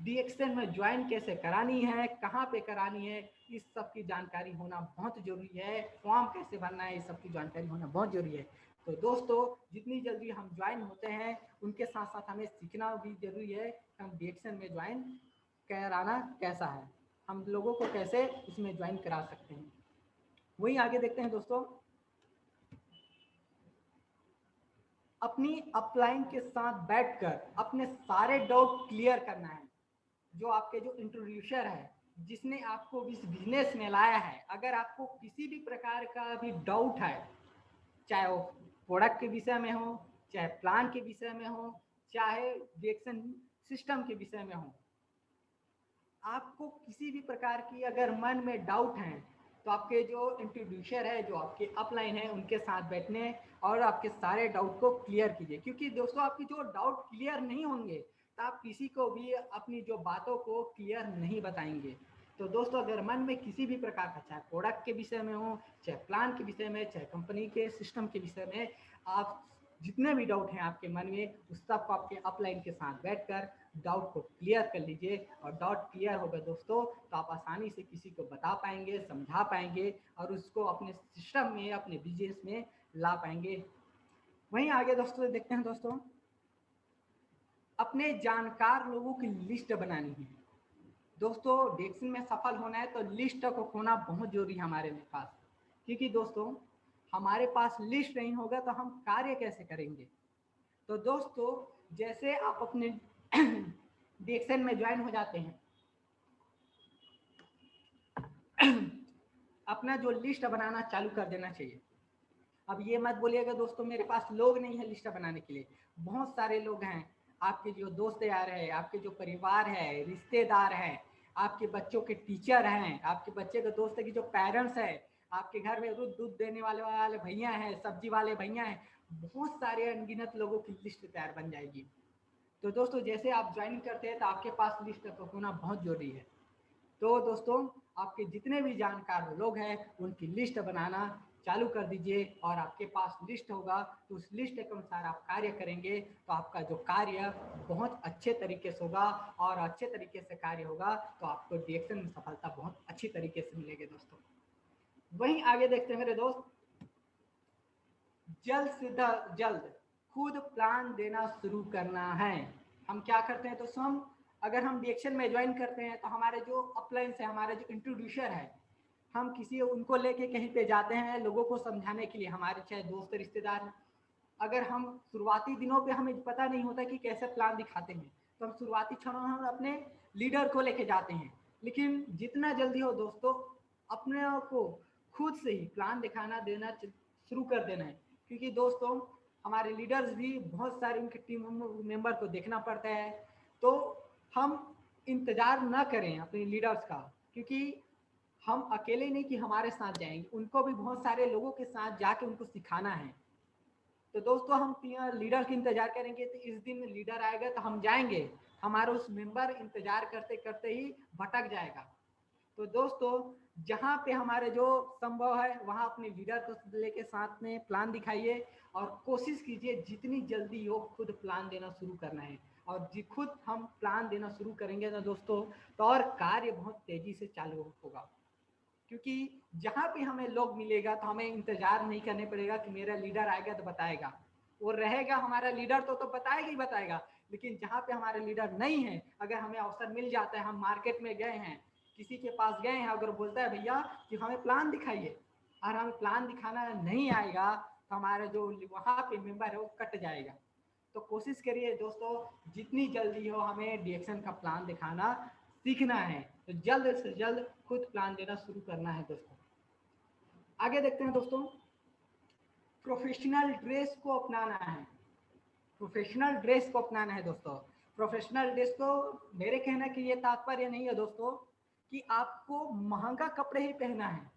डीएक्शन में ज्वाइन कैसे करानी है, कहाँ पे करानी है, इस सब की जानकारी होना बहुत जरूरी है। फॉर्म कैसे भरना है, इस सब की जानकारी होना बहुत जरूरी है। तो दोस्तों जितनी जल्दी हम ज्वाइन होते हैं उनके साथ साथ हमें सीखना भी जरूरी है कि हम डीएक्शन में ज्वाइन कराना कैसा है, हम लोगों को कैसे उसमें ज्वाइन करा सकते हैं। वहीं आगे देखते हैं दोस्तों, अपनी अपलाइन के साथ बैठकर अपने सारे डाउट क्लियर करना है। जो आपके जो इंट्रोड्यूसर है, जिसने आपको इस बिजनेस में लाया है, अगर आपको किसी भी प्रकार का भी डाउट है, चाहे वो प्रोडक्ट के विषय में हो, चाहे प्लान के विषय में हो, चाहे रिएक्शन सिस्टम के विषय में हो, आपको किसी भी प्रकार की अगर मन में डाउट है तो आपके जो इंट्रोड्यूसर है, जो आपके अपलाइन है, उनके साथ बैठने और आपके सारे डाउट को क्लियर कीजिए। क्योंकि दोस्तों आपकी जो डाउट क्लियर नहीं होंगे तो आप किसी को भी अपनी जो बातों को क्लियर नहीं बताएंगे। तो दोस्तों अगर मन में किसी भी प्रकार का, चाहे प्रोडक्ट के विषय में हो, चाहे प्लान के विषय में, चाहे कंपनी के सिस्टम के विषय में, आप जितने भी डाउट हैं आपके मन में, उस सबको आपके अपलाइन के साथ बैठकर डाउट को क्लियर कर लीजिए। और डाउट क्लियर होगा दोस्तों तो आप आसानी से किसी को बता पाएंगे, समझा पाएंगे और उसको अपने सिस्टम में, अपने बिजनेस में ला पाएंगे। वहीं आगे दोस्तों देखते हैं दोस्तों, अपने जानकार लोगों की लिस्ट बनानी है। दोस्तों डेक्सन में सफल होना है तो लिस्ट को होना बहुत जरूरी है हमारे पास। क्योंकि दोस्तों हमारे पास लिस्ट नहीं होगा तो हम कार्य कैसे करेंगे। तो दोस्तों जैसे आप अपने डेक्सन में ज्वाइन हो जाते हैं, अपना जो लिस्ट बनाना चालू कर देना चाहिए। अब ये मत बोलिएगा दोस्तों मेरे पास लोग नहीं है लिस्ट बनाने के लिए। बहुत सारे लोग हैं, आपके जो दोस्त यार है, आपके जो परिवार है, रिश्तेदार हैं, आपके बच्चों के टीचर हैं, आपके बच्चे के दोस्त की जो पेरेंट्स है, आपके घर में दूध देने वाले भैया हैं, सब्जी वाले भैया हैं, बहुत सारे अनगिनत लोगों की लिस्ट तैयार बन जाएगी। तो दोस्तों जैसे आप ज्वाइन करते हैं तो आपके पास लिस्ट तो होना बहुत जरूरी है। तो दोस्तों आपके जितने भी जानकार लोग हैं उनकी लिस्ट बनाना चालू कर दीजिए। और आपके पास लिस्ट होगा तो उस लिस्ट के अनुसार आप कार्य करेंगे तो आपका जो कार्य बहुत अच्छे तरीके से होगा। और अच्छे तरीके से कार्य होगा तो आपको डीएक्शन में सफलता बहुत अच्छी तरीके से मिलेगी दोस्तों। वहीं आगे देखते हैं मेरे दोस्त, जल्द से जल्द खुद प्लान देना शुरू करना है। हम क्या करते हैं दोस्तों, हम अगर हम डीएक्शन में ज्वाइन करते हैं तो हमारे जो अपलाइंस है, हमारे जो इंट्रोड्यूसर है, हम किसी उनको लेके कहीं पे जाते हैं लोगों को समझाने के लिए, हमारे चाहे दोस्त रिश्तेदार। अगर हम शुरुआती दिनों पे हमें पता नहीं होता कि कैसे प्लान दिखाते हैं तो हम शुरुआती क्षणों में हम अपने लीडर को लेके जाते हैं। लेकिन जितना जल्दी हो दोस्तों अपने को खुद से ही प्लान दिखाना देना शुरू कर देना है। क्योंकि दोस्तों हमारे लीडर्स भी बहुत सारे उनके टीम मेंबर को देखना पड़ता है। तो हम इंतजार ना करें अपने लीडर्स का। क्योंकि हम अकेले नहीं कि हमारे साथ जाएंगे, उनको भी बहुत सारे लोगों के साथ जाके उनको सिखाना है। तो दोस्तों हम लीडर की इंतजार करेंगे तो इस दिन लीडर आएगा तो हम जाएंगे, हमारा उस मेंबर इंतजार करते करते ही भटक जाएगा। तो दोस्तों जहाँ पे हमारे जो संभव है वहाँ अपने लीडर को लेके साथ में प्लान दिखाइए और कोशिश कीजिए जितनी जल्दी हो खुद प्लान देना शुरू करना है। और खुद हम प्लान देना शुरू करेंगे ना दोस्तों तो और कार्य बहुत तेजी से चालू होगा। क्योंकि जहाँ पे हमें लोग मिलेगा तो हमें इंतजार नहीं करने पड़ेगा कि मेरा लीडर आएगा तो बताएगा। वो रहेगा हमारा लीडर तो बताएगा ही बताएगा। लेकिन जहाँ पे हमारा लीडर नहीं है, अगर हमें अवसर मिल जाता है, हम मार्केट में गए हैं, किसी के पास गए हैं, अगर बोलता है भैया कि हमें प्लान दिखाइए और हमें प्लान दिखाना नहीं आएगा तो हमारा जो वहाँ पे मेंबर है वो कट जाएगा। तो कोशिश करिए दोस्तों जितनी जल्दी हो हमें डीएक्शन का प्लान दिखाना सीखना है। तो जल्द से जल्द खुद प्लान देना शुरू करना है दोस्तों। आगे देखते हैं दोस्तों, प्रोफेशनल ड्रेस को अपनाना है। प्रोफेशनल ड्रेस को अपनाना है दोस्तों। प्रोफेशनल ड्रेस को मेरे कहने की ये तात्पर्य नहीं है दोस्तों कि आपको महंगा कपड़े ही पहनना है,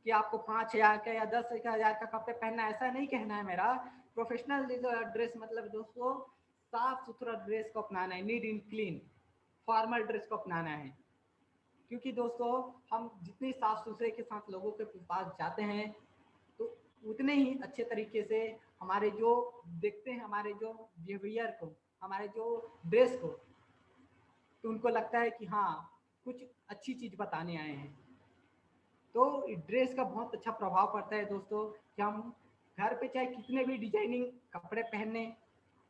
कि आपको 5,000 का या 10,000 का कपड़े पहनना, ऐसा नहीं कहना है मेरा। प्रोफेशनल ड्रेस मतलब दोस्तों साफ सुथरा ड्रेस को अपनाना है, neat and clean formal dress को अपनाना है। क्योंकि दोस्तों हम जितनी साफ सुथरे के साथ लोगों के पास जाते हैं तो उतने ही अच्छे तरीके से हमारे जो देखते हैं, हमारे जो बिहेवियर को, हमारे जो ड्रेस को, तो उनको लगता है कि हाँ कुछ अच्छी चीज़ बताने आए हैं। तो ड्रेस का बहुत अच्छा प्रभाव पड़ता है दोस्तों कि हम घर पे चाहे कितने भी डिजाइनिंग कपड़े पहने,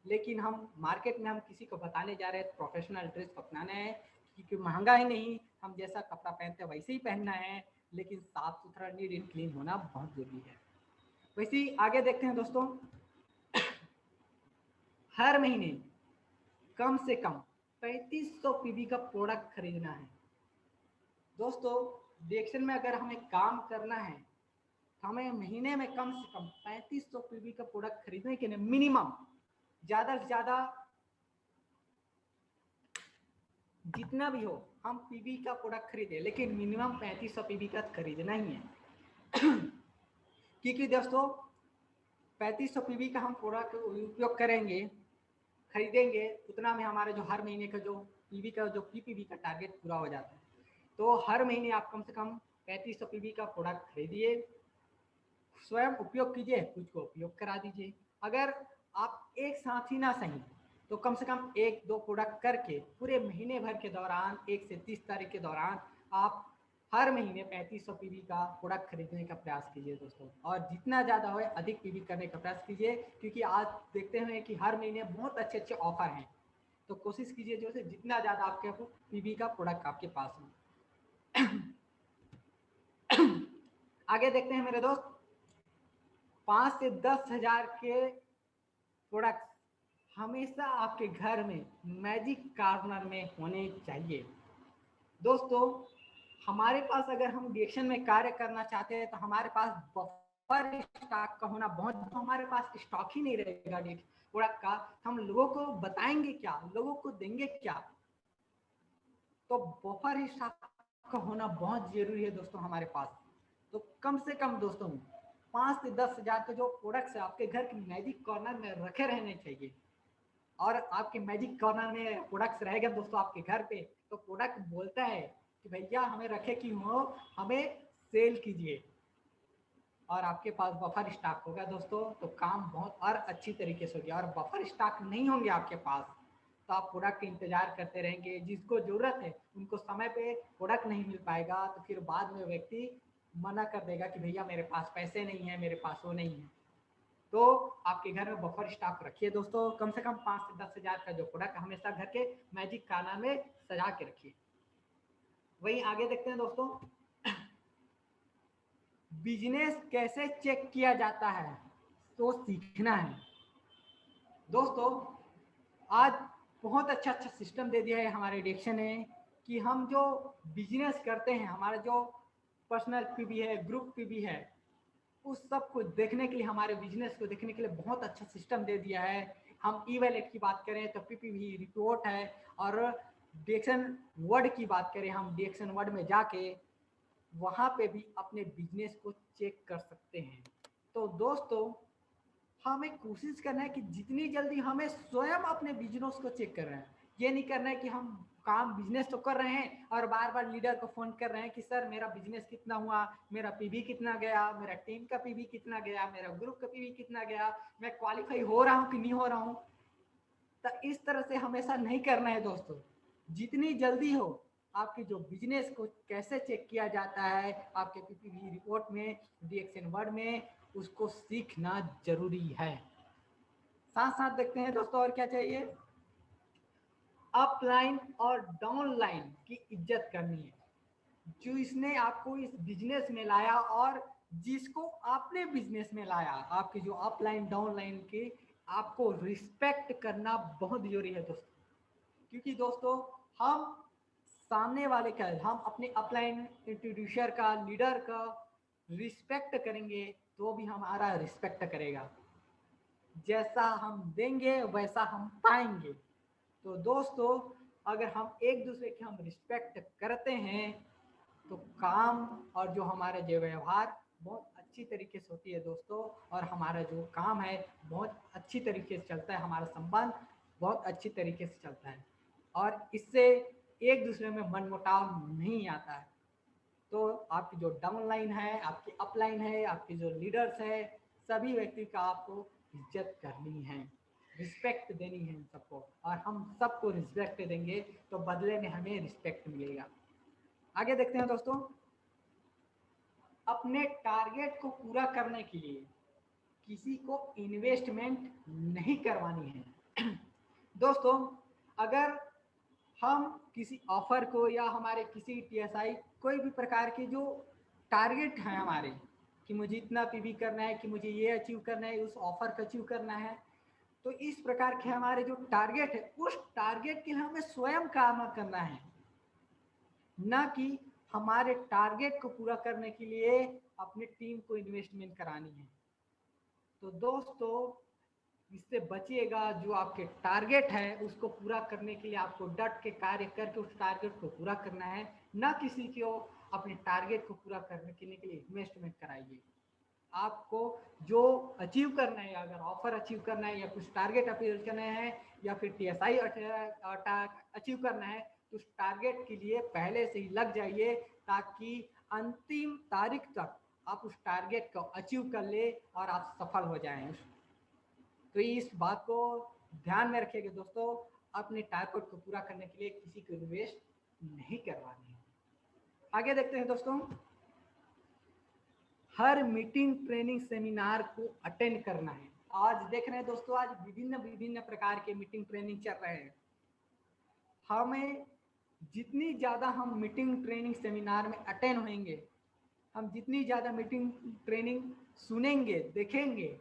लेकिन हम मार्केट में हम किसी को बताने जा रहे हैं प्रोफेशनल ड्रेस को अपनाना है, क्योंकि महंगा ही नहीं, हम जैसा कपड़ा पहनते हैं वैसे ही पहनना है, लेकिन साफ सुथरा नीट एंड क्लीन होना बहुत जरूरी है। वैसे ही आगे देखते हैं दोस्तों, हर महीने कम से कम 3500 पीवी का प्रोडक्ट खरीदना है। दोस्तों डिएक्शन में अगर हमें काम करना है तो हमें महीने में कम से कम 3500 पीवी का प्रोडक्ट खरीदने के लिए मिनिमम ज़्यादा से ज़्यादा जितना भी हो हम पीवी का प्रोडक्ट खरीदें, लेकिन मिनिमम 3500 पीवी का खरीदना ही है। क्योंकि दोस्तों 3500 पीवी का हम प्रोडक्ट उपयोग करेंगे, खरीदेंगे, उतना में हमारे जो हर महीने का जो पीवी का जो पीपीवी का टारगेट पूरा हो जाता है। तो हर महीने आप कम से कम 3500 पीवी का प्रोडक्ट खरीदिए, स्वयं उपयोग कीजिए, कुछ को उपयोग करा दीजिए। अगर आप एक साथ ही ना सही तो कम से कम 1-2 प्रोडक्ट करके पूरे महीने भर के दौरान 1 से 30 तारीख के दौरान आप हर महीने 3500 पीवी का प्रोडक्ट खरीदने का प्रयास कीजिए दोस्तों। और जितना ज़्यादा हो अधिक पीवी करने का प्रयास कीजिए, क्योंकि आज देखते हैं कि हर महीने बहुत अच्छे अच्छे ऑफर हैं। तो कोशिश कीजिए जो है जितना ज़्यादा आपके पीवी का प्रोडक्ट आपके पास हो। आगे देखते हैं मेरे दोस्त, 5 से 10 हजार के प्रोडक्ट हमेशा आपके घर में मैजिक कॉर्नर में होने चाहिए। दोस्तों हमारे पास अगर हम डिएक्शन में कार्य करना चाहते हैं तो हमारे पास बफर स्टॉक का होना बहुत, हमारे पास स्टॉक ही नहीं रहेगा प्रोडक्ट का, हम लोगों को बताएंगे क्या, लोगों को देंगे क्या? तो बफर स्टॉक का होना बहुत जरूरी है दोस्तों हमारे पास। तो कम से कम दोस्तों 5 से 10 हजार के जो प्रोडक्ट्स है आपके घर के मैजिक कॉर्नर में रखे रहने चाहिए। और आपके मैजिक कॉर्नर में प्रोडक्ट्स रहेगा दोस्तों आपके घर पे, तो प्रोडक्ट बोलता है कि भैया हमें रखे क्यों हो, हमें सेल कीजिए। और आपके पास बफर स्टॉक होगा दोस्तों तो काम बहुत और अच्छी तरीके से होगा। और बफर स्टॉक नहीं होंगे आपके पास तो आप प्रोडक्ट का इंतजार करते रहेंगे, जिसको जरूरत है उनको समय पे प्रोडक्ट नहीं मिल पाएगा, तो फिर बाद में व्यक्ति मना कर देगा कि भैया मेरे पास पैसे नहीं है, मेरे पास वो नहीं है। तो आपके घर में बफर स्टॉक रखिए दोस्तों, कम से कम 5 से 10 हजार का जो प्रोडक्ट हमेशा घर के मैजिक कॉर्नर में सजा के रखिए। वहीं आगे देखते हैं दोस्तों, बिजनेस कैसे चेक किया जाता है तो सीखना है। दोस्तों आज बहुत अच्छा अच्छा सिस्टम दे दिया है हमारे डिएक्शन ने कि हम जो बिजनेस करते हैं, हमारा जो पर्सनल पीवी है, ग्रुप पीवी है, उस सब को देखने के लिए, हमारे बिजनेस को देखने के लिए बहुत अच्छा सिस्टम दे दिया है। हम ई वैलेट की बात करें तो पीपीवी रिपोर्ट है, और डिएक्शन वर्ड की बात करें, हम डिएक्शन वर्ड में जाके वहाँ पे भी अपने बिजनेस को चेक कर सकते हैं। तो दोस्तों हमें कोशिश करना है कि जितनी जल्दी हमें स्वयं अपने बिजनेस को चेक कर रहे हैं, ये नहीं करना है कि हम काम बिजनेस तो कर रहे हैं और बार बार लीडर को फोन कर रहे हैं कि सर मेरा बिजनेस कितना हुआ, मेरा पीवी कितना गया, मेरा टीम का पीवी कितना गया, मेरा ग्रुप का पीवी कितना गया, मैं क्वालिफाई हो रहा हूँ कि नहीं हो रहा हूँ। तो इस तरह से हमेशा नहीं करना है दोस्तों। जितनी जल्दी हो आपके जो बिजनेस को कैसे चेक किया जाता है आपके पीपीवी रिपोर्ट में, डिएक्शन वर्ड में, उसको सीखना जरूरी है। साथ साथ देखते हैं दोस्तों और क्या चाहिए, अपलाइन और डाउनलाइन की इज्जत करनी है। जो इसने आपको इस बिजनेस में लाया और जिसको आपने बिजनेस में लाया, आपकी जो अपलाइन डाउनलाइन की आपको रिस्पेक्ट करना बहुत जरूरी है दोस्तों। क्योंकि दोस्तों हम सामने वाले का, हम अपने अपलाइन इंट्रोड्यूसर का, लीडर का रिस्पेक्ट करेंगे तो भी हमारा रिस्पेक्ट करेगा। जैसा हम देंगे वैसा हम पाएंगे। तो दोस्तों अगर हम एक दूसरे की हम रिस्पेक्ट करते हैं तो काम और जो हमारा जो व्यवहार बहुत अच्छी तरीके से होती है दोस्तों, और हमारा जो काम है बहुत अच्छी तरीके से चलता है, हमारा संबंध बहुत अच्छी तरीके से चलता है, और इससे एक दूसरे में मनमुटाव नहीं आता है। तो आपकी जो डाउनलाइन है, आपकी अपलाइन है, आपके जो लीडर्स है, सभी व्यक्ति का आपको इज्जत करनी है। रिस्पेक्ट देनी है इन सबको, और हम सबको रिस्पेक्ट देंगे तो बदले में हमें रिस्पेक्ट मिलेगा। आगे देखते हैं दोस्तों, अपने टारगेट को पूरा करने के लिए किसी को इन्वेस्टमेंट नहीं करवानी है। दोस्तों, अगर हम किसी ऑफर को या हमारे किसी टीएसआई कोई भी प्रकार के जो टारगेट हैं हमारे, कि मुझे इतना पीवी करना है, कि मुझे ये अचीव करना है, उस ऑफर को अचीव करना है, तो इस प्रकार के हमारे जो टारगेट है, उस टारगेट के लिए हमें स्वयं काम करना है, ना कि हमारे टारगेट को पूरा करने के लिए अपनी टीम को इन्वेस्टमेंट करानी है। तो दोस्तों, इससे बचिएगा। जो आपके टारगेट है उसको पूरा करने के लिए आपको डट के कार्य करके उस टारगेट को पूरा करना है, ना किसी को अपने टारगेट को पूरा करने के लिए इन्वेस्टमेंट कराइए। आपको जो अचीव करना है, अगर ऑफर अचीव करना है या कुछ टारगेट अचीव करना है या फिर टीएसआई अचीव करना है, तो उस टारगेट के लिए पहले से ही लग जाइए, ताकि अंतिम तारीख तक आप उस टारगेट को अचीव कर ले और आप सफल हो जाएं। तो इस बात को ध्यान में रखिएगा दोस्तों, अपने टारगेट को पूरा करने के लिए किसी को इन्वेस्ट नहीं करवानी है। आगे देखते हैं दोस्तों, हर मीटिंग ट्रेनिंग सेमिनार को अटेंड करना है। आज देख रहे हैं दोस्तों, आज विभिन्न विभिन्न प्रकार के मीटिंग ट्रेनिंग चल रहे हैं। हमें जितनी ज़्यादा हम मीटिंग ट्रेनिंग सेमिनार में अटेंड होंगे, हम जितनी ज़्यादा मीटिंग ट्रेनिंग सुनेंगे, देखेंगे,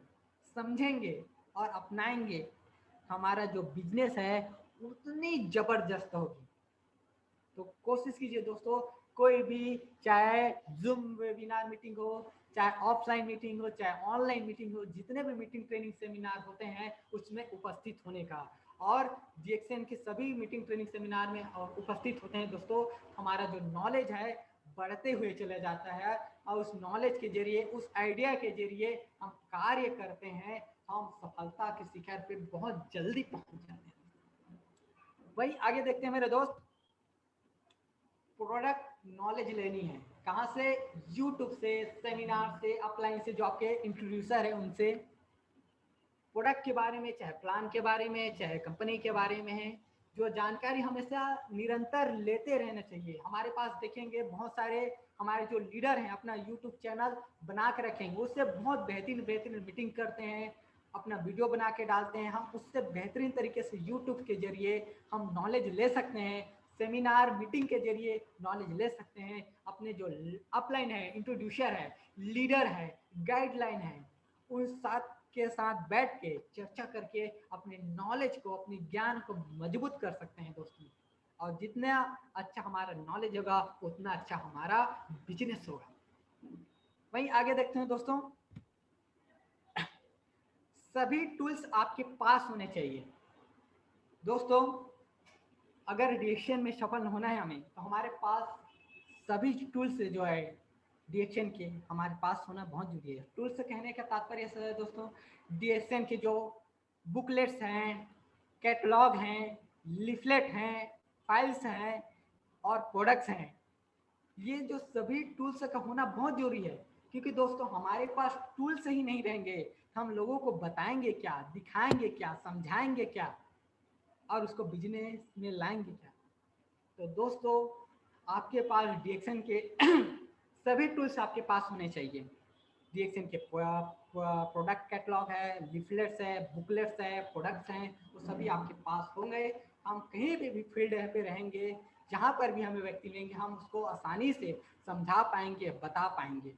समझेंगे और अपनाएंगे, हमारा जो बिजनेस है उतनी ज़बरदस्त होगी। तो कोशिश कीजिए दोस्तों, कोई भी, चाहे जूम वेबिनार मीटिंग हो, चाहे ऑफलाइन मीटिंग हो, चाहे ऑनलाइन मीटिंग हो, जितने भी मीटिंग ट्रेनिंग सेमिनार होते हैं उसमें उपस्थित होने का। और डीएक्सएन के सभी मीटिंग ट्रेनिंग सेमिनार में उपस्थित होते हैं दोस्तों। हमारा जो नॉलेज है बढ़ते हुए चला जाता है, और उस नॉलेज के जरिए, उस आइडिया के जरिए हम कार्य करते हैं, हम सफलता के शिखर पे बहुत जल्दी पहुंच जाते हैं। वही आगे देखते हैं मेरे दोस्त, प्रोडक्ट नॉलेज लेनी है। कहाँ से? यूट्यूब से, सेमिनार से, अपलाइन से, जो आपके इंट्रोड्यूसर है उनसे प्रोडक्ट के बारे में, चाहे प्लान के बारे में, चाहे कंपनी के बारे में है, जो जानकारी हमेशा निरंतर लेते रहना चाहिए। हमारे पास देखेंगे बहुत सारे हमारे जो लीडर हैं अपना यूट्यूब चैनल बना के रखेंगे, उससे बहुत बेहतरीन बेहतरीन मीटिंग करते हैं, अपना वीडियो बना के डालते हैं। हम उससे बेहतरीन तरीके से यूट्यूब के जरिए हम नॉलेज ले सकते हैं, सेमिनार मीटिंग के जरिए नॉलेज ले सकते हैं। अपने जो अपलाइन है, इंट्रोड्यूसर है, लीडर है, गाइडलाइन है, उन साथ के साथ बैठ के चर्चा करके अपने नॉलेज को, अपने ज्ञान को मजबूत कर सकते हैं दोस्तों। और जितना अच्छा हमारा नॉलेज होगा उतना अच्छा हमारा बिजनेस होगा। वहीं आगे देखते हैं दोस्तों, सभी टूल्स आपके पास होने चाहिए। दोस्तों, अगर डीएक्शन में सफल होना है हमें, तो हमारे पास सभी टूल्स जो है डीएक्शन के हमारे पास होना बहुत जरूरी है। टूल्स कहने का तात्पर्य ऐसा है दोस्तों, डीएक्शन के जो बुकलेट्स हैं, कैटलॉग हैं, लिफलेट हैं, फाइल्स हैं और प्रोडक्ट्स हैं, ये जो सभी टूल्स का होना बहुत जरूरी है। क्योंकि दोस्तों, हमारे पास टूल्स ही नहीं रहेंगे, हम लोगों को बताएंगे क्या, दिखाएंगे क्या, समझाएंगे क्या और उसको बिजनेस में लाएंगे क्या। तो दोस्तों, आपके पास डीएक्शन के सभी टूल्स आपके पास होने चाहिए। डीएक्शन के प्रोडक्ट कैटलॉग है, लिफलेट्स है, बुकलेट्स है, प्रोडक्ट्स हैं, वो सभी आपके पास होंगे। हम कहीं भी फील्ड पे रहेंगे, जहाँ पर भी हमें व्यक्ति लेंगे, हम उसको आसानी से समझा पाएंगे, बता पाएंगे।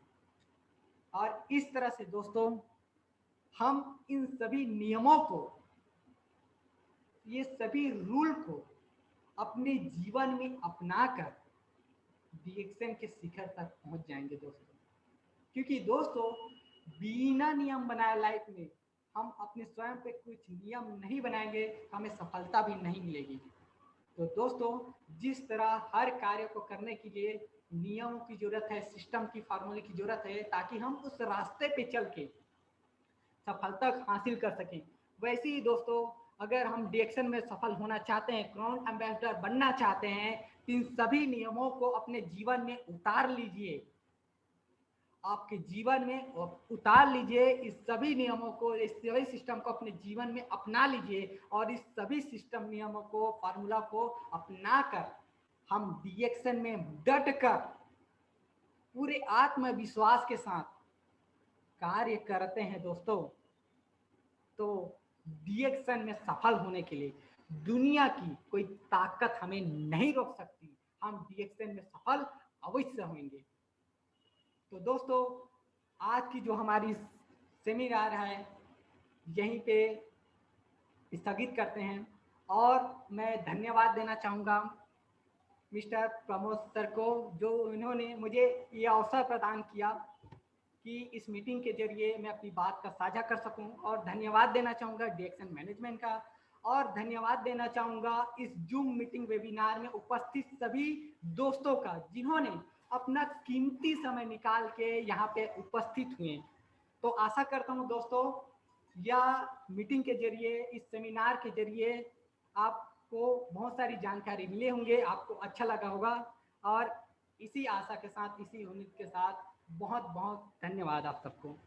और इस तरह से दोस्तों, हम इन सभी नियमों को, ये सभी रूल को अपने जीवन में अपनाकर डीएक्शन के शिखर तक पहुंच जाएंगे दोस्तों। क्योंकि दोस्तों, बिना नियम बनाए लाइफ में हम अपने स्वयं पे कुछ नियम नहीं बनाएंगे, हमें सफलता भी नहीं मिलेगी। तो दोस्तों, जिस तरह हर कार्य को करने के लिए नियमों की जरूरत है, सिस्टम की, फार्मूले की जरूरत है, ताकि हम उस रास्ते पे चल के सफलता हासिल कर सकें, वैसे ही दोस्तों, अगर हम डीएक्शन में सफल होना चाहते हैं, क्राउन एम्बेसडर बनना चाहते हैं, इन सभी नियमों को अपने जीवन में उतार लीजिए आपके जीवन में उतार लीजिए। इस सभी नियमों को, इस सभी सिस्टम को अपने जीवन में अपना लीजिए और इस सभी सिस्टम, नियमों को, फार्मूला को अपना कर हम डीएक्शन में डट कर पूरे आत्मविश्वास के साथ कार्य करते हैं दोस्तों, तो डीएक्शन में सफल होने के लिए दुनिया की कोई ताकत हमें नहीं रोक सकती। हम डीएक्शन में सफल अवश्य होंगे। तो दोस्तों, आज की जो हमारी सेमिनार है यहीं पे स्थगित करते हैं और मैं धन्यवाद देना चाहूँगा मिस्टर प्रमोद सर को, जो इन्होंने मुझे ये अवसर प्रदान किया कि इस मीटिंग के जरिए मैं अपनी बात का साझा कर सकूं। और धन्यवाद देना चाहूँगा डीएक्शन मैनेजमेंट का, और धन्यवाद देना चाहूँगा इस जूम मीटिंग वेबिनार में उपस्थित सभी दोस्तों का, जिन्होंने अपना कीमती समय निकाल के यहाँ पे उपस्थित हुए। तो आशा करता हूँ दोस्तों, यह मीटिंग के जरिए, इस सेमिनार के जरिए आपको बहुत सारी जानकारी मिले होंगे, आपको अच्छा लगा होगा। और इसी आशा के साथ, इसी उम्मीद के साथ बहुत बहुत धन्यवाद आप सबको।